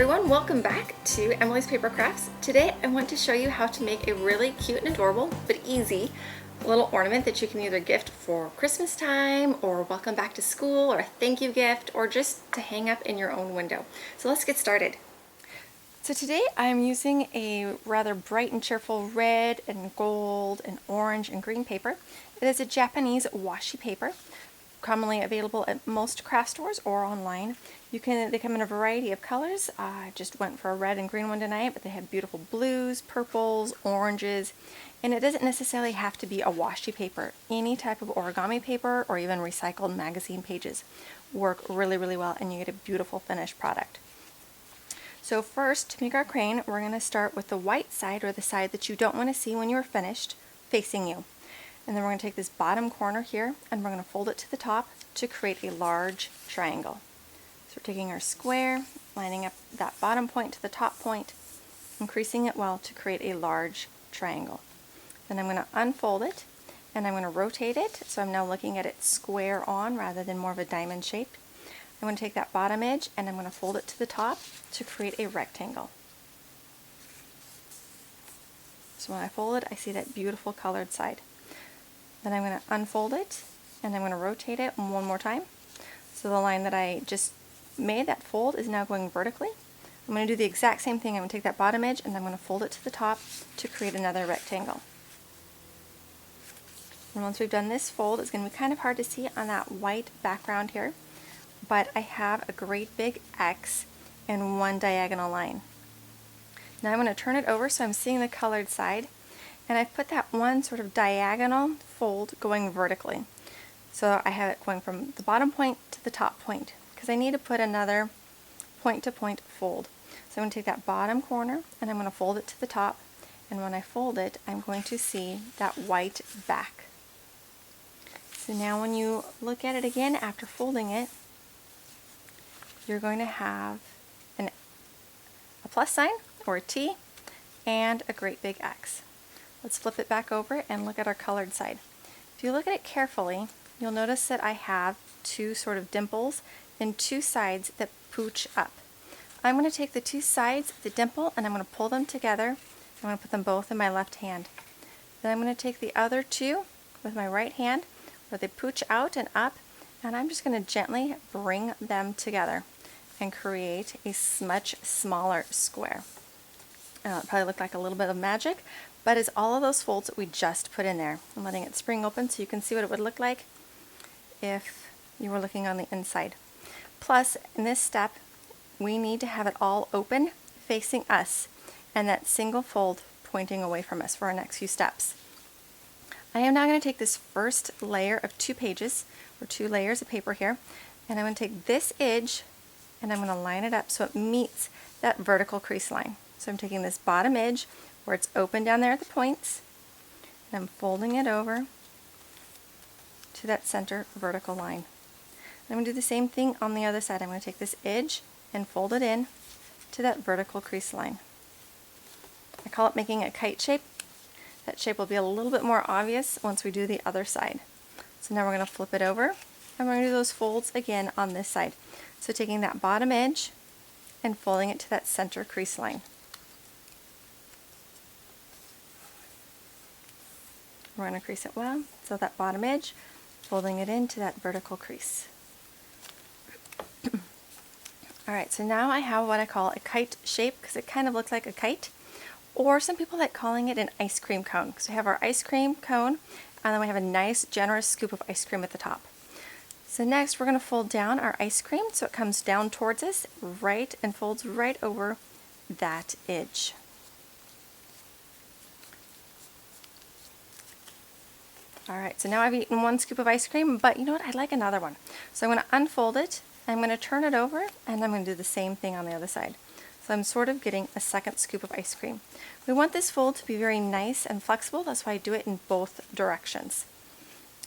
everyone, welcome back to Emily's Papercrafts. Today I want to show you how to make a really cute and adorable but easy little ornament that you can either gift for Christmas time or welcome back to school or a thank you gift or just to hang up in your own window. So let's get started. So today I'm using a rather bright and cheerful red and gold and orange and green paper. It is a Japanese washi paper, commonly available at most craft stores or online. They come in a variety of colors. I just went for a red and green one tonight, but they have beautiful blues, purples, oranges, and it doesn't necessarily have to be a washi paper. Any type of origami paper or even recycled magazine pages work really well, and you get a beautiful finished product. So first, to make our crane, we're going to start with the white side, or the side that you don't want to see when you're finished, facing you. And then we're going to take this bottom corner here and we're going to fold it to the top to create a large triangle. So we're taking our square, lining up that bottom point to the top point, increasing it well to create a large triangle. Then I'm going to unfold it and I'm going to rotate it, so I'm now looking at it square on rather than more of a diamond shape. I'm going to take that bottom edge and I'm going to fold it to the top to create a rectangle. So when I fold it, I see that beautiful colored side. Then I'm going to unfold it and I'm going to rotate it one more time. So the line that I just made, that fold, is now going vertically. I'm going to do the exact same thing. I'm going to take that bottom edge and I'm going to fold it to the top to create another rectangle. And once we've done this fold, it's going to be kind of hard to see on that white background here, but I have a great big X and one diagonal line. Now I'm going to turn it over so I'm seeing the colored side. And I've put that one sort of diagonal fold going vertically. So I have it going from the bottom point to the top point, because I need to put another point-to-point fold. So I'm going to take that bottom corner and I'm going to fold it to the top. And when I fold it, I'm going to see that white back. So now when you look at it again after folding it, you're going to have a plus sign or a T and a great big X. Let's flip it back over and look at our colored side. If you look at it carefully, you'll notice that I have two sort of dimples and two sides that pooch up. I'm going to take the two sides, the dimple, and I'm going to pull them together. I'm going to put them both in my left hand. Then I'm going to take the other two with my right hand where they pooch out and up, and I'm just going to gently bring them together and create a much smaller square. It probably looked like a little bit of magic, but it's all of those folds that we just put in there. I'm letting it spring open so you can see what it would look like if you were looking on the inside. Plus, in this step, we need to have it all open facing us and that single fold pointing away from us for our next few steps. I am now going to take this first layer of 2 pages, or 2 layers of paper here, and I'm going to take this edge and I'm going to line it up so it meets that vertical crease line. So I'm taking this bottom edge where it's open down there at the points, and I'm folding it over to that center vertical line. I'm going to do the same thing on the other side. I'm going to take this edge and fold it in to that vertical crease line. I call it making a kite shape. That shape will be a little bit more obvious once we do the other side. So now we're going to flip it over and we're going to do those folds again on this side. So taking that bottom edge and folding it to that center crease line. We're going to crease it well, so that bottom edge, folding it into that vertical crease. Alright, so now I have what I call a kite shape, because it kind of looks like a kite, or some people like calling it an ice cream cone. So we have our ice cream cone, and then we have a nice generous scoop of ice cream at the top. So next we're going to fold down our ice cream so it comes down towards us, right, and folds right over that edge. Alright, so now I've eaten 1 scoop of ice cream, but you know what, I'd like another one. So I'm going to unfold it, I'm going to turn it over, and I'm going to do the same thing on the other side. So I'm sort of getting a second scoop of ice cream. We want this fold to be very nice and flexible, that's why I do it in both directions.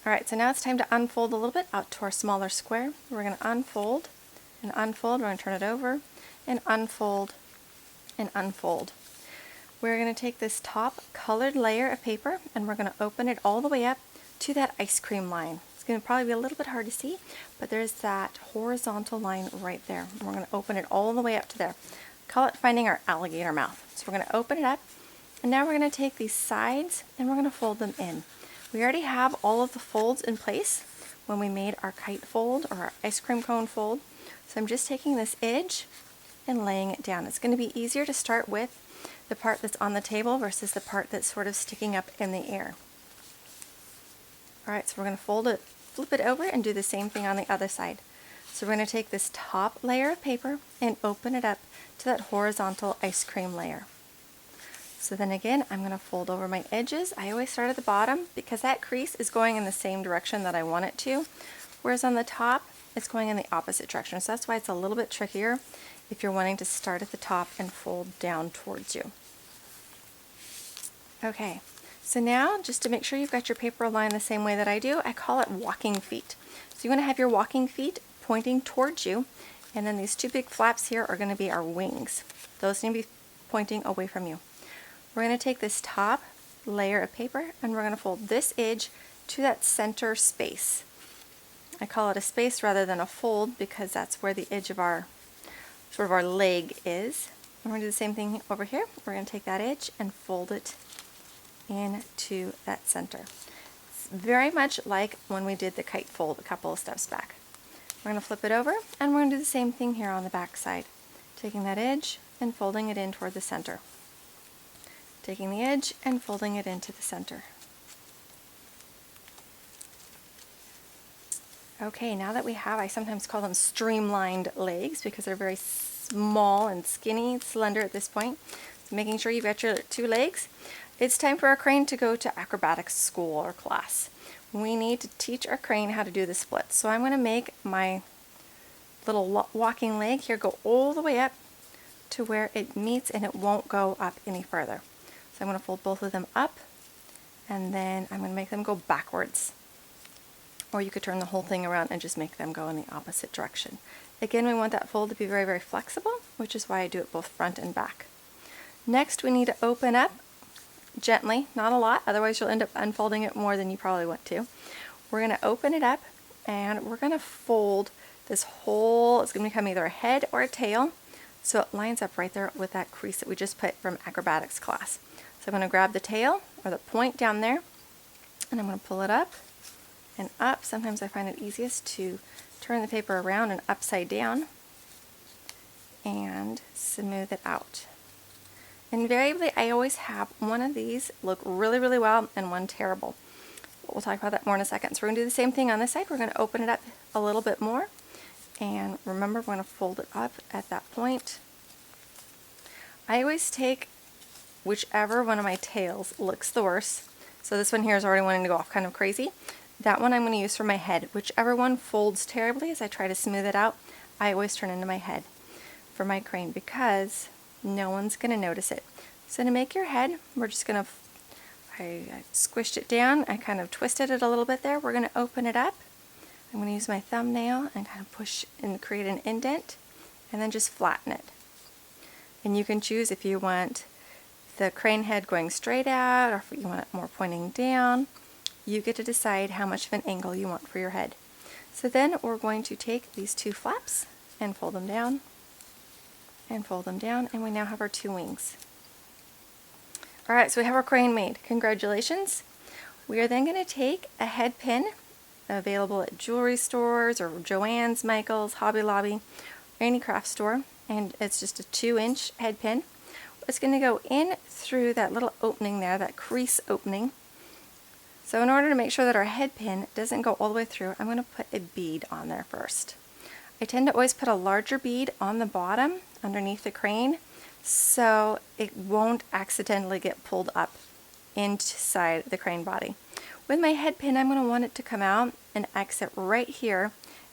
Alright, so now it's time to unfold a little bit out to our smaller square. We're going to unfold and unfold, we're going to turn it over, and unfold and unfold. We're going to take this top colored layer of paper and we're going to open it all the way up to that ice cream line. It's going to probably be a little bit hard to see, but there's that horizontal line right there. And we're going to open it all the way up to there. Call it finding our alligator mouth. So we're going to open it up, and now we're going to take these sides and we're going to fold them in. We already have all of the folds in place when we made our kite fold or our ice cream cone fold. So I'm just taking this edge and laying it down. It's going to be easier to start with the part that's on the table versus the part that's sort of sticking up in the air. Alright, so we're going to fold it, flip it over, and do the same thing on the other side. So we're going to take this top layer of paper and open it up to that horizontal ice cream layer. So then again, I'm going to fold over my edges. I always start at the bottom because that crease is going in the same direction that I want it to, whereas on the top, it's going in the opposite direction. So that's why it's a little bit trickier if you're wanting to start at the top and fold down towards you. Okay, so now just to make sure you've got your paper aligned the same way that I do, I call it walking feet. So you want to have your walking feet pointing towards you, and then these two big flaps here are going to be our wings. Those need to be pointing away from you. We're going to take this top layer of paper and we're going to fold this edge to that center space. I call it a space rather than a fold because that's where the edge of our sort of our leg is. And we're going to do the same thing over here. We're going to take that edge and fold it into that center. It's very much like when we did the kite fold a couple of steps back. We're going to flip it over and we're going to do the same thing here on the back side. Taking that edge and folding it in toward the center. Taking the edge and folding it into the center. Okay, now that we have, I sometimes call them streamlined legs because they're very small and skinny, slender at this point. So making sure you've got your two legs. It's time for our crane to go to acrobatics school or class. We need to teach our crane how to do the splits. So I'm going to make my little walking leg here go all the way up to where it meets and it won't go up any further. So I'm going to fold both of them up and then I'm going to make them go backwards. Or you could turn the whole thing around and just make them go in the opposite direction. Again, we want that fold to be very, very flexible, which is why I do it both front and back. Next, we need to open up gently, not a lot, otherwise you'll end up unfolding it more than you probably want to. We're going to open it up and we're going to fold this whole, it's going to become either a head or a tail, so it lines up right there with that crease that we just put from acrobatics class. So I'm going to grab the tail or the point down there and I'm going to pull it up and up. Sometimes I find it easiest to turn the paper around and upside down and smooth it out. Invariably, I always have one of these look really, really well and one terrible. We'll talk about that more in a second. So we're going to do the same thing on this side. We're going to open it up a little bit more. And remember, we're going to fold it up at that point. I always take whichever one of my tails looks the worst. So this one here is already wanting to go off kind of crazy. That one I'm going to use for my head. Whichever one folds terribly as I try to smooth it out, I always turn into my head for my crane because no one's going to notice it. So to make your head, we're just going to, I squished it down, I kind of twisted it a little bit there. We're going to open it up. I'm going to use my thumbnail and kind of push and create an indent and then just flatten it. And you can choose if you want the crane head going straight out or if you want it more pointing down. You get to decide how much of an angle you want for your head. So then we're going to take these two flaps and fold them down and fold them down, and we now have our two wings. Alright, so we have our crane made. Congratulations. We are then going to take a head pin available at jewelry stores or Joann's, Michael's, Hobby Lobby, or any craft store, and it's just a 2-inch head pin. It's going to go in through that little opening there, that crease opening. So in order to make sure that our head pin doesn't go all the way through, I'm going to put a bead on there first. I tend to always put a larger bead on the bottom underneath the crane so it won't accidentally get pulled up inside the crane body. With my head pin, I'm going to want it to come out and exit right here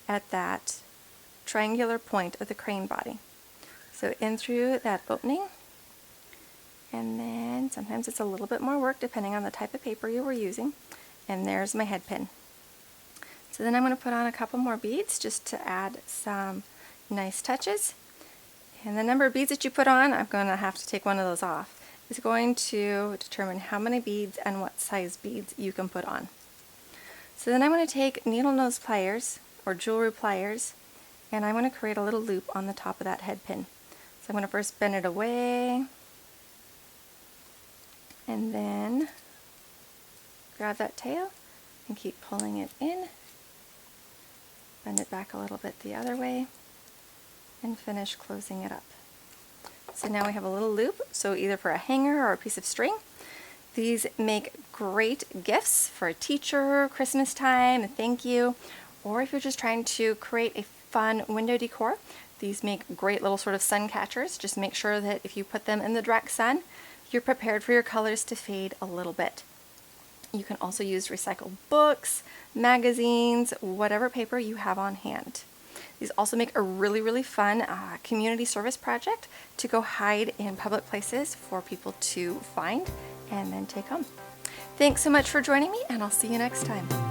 at that triangular point of the crane body. So in through that opening, and then sometimes it's a little bit more work depending on the type of paper you were using, and there's my head pin. So then I'm going to put on a couple more beads just to add some nice touches. And the number of beads that you put on, I'm going to have to take one of those off, is going to determine how many beads and what size beads you can put on. So then I'm going to take needle nose pliers or jewelry pliers, and I'm going to create a little loop on the top of that head pin. So I'm going to first bend it away and then grab that tail and keep pulling it in. Bend it back a little bit the other way and finish closing it up. So now we have a little loop, so either for a hanger or a piece of string. These make great gifts for a teacher, Christmas time, a thank you, or if you're just trying to create a fun window decor. These make great little sort of sun catchers. Just make sure that if you put them in the direct sun, you're prepared for your colors to fade a little bit. You can also use recycled books, magazines, whatever paper you have on hand. These also make a really fun community service project to go hide in public places for people to find and then take home. Thanks so much for joining me, and I'll see you next time.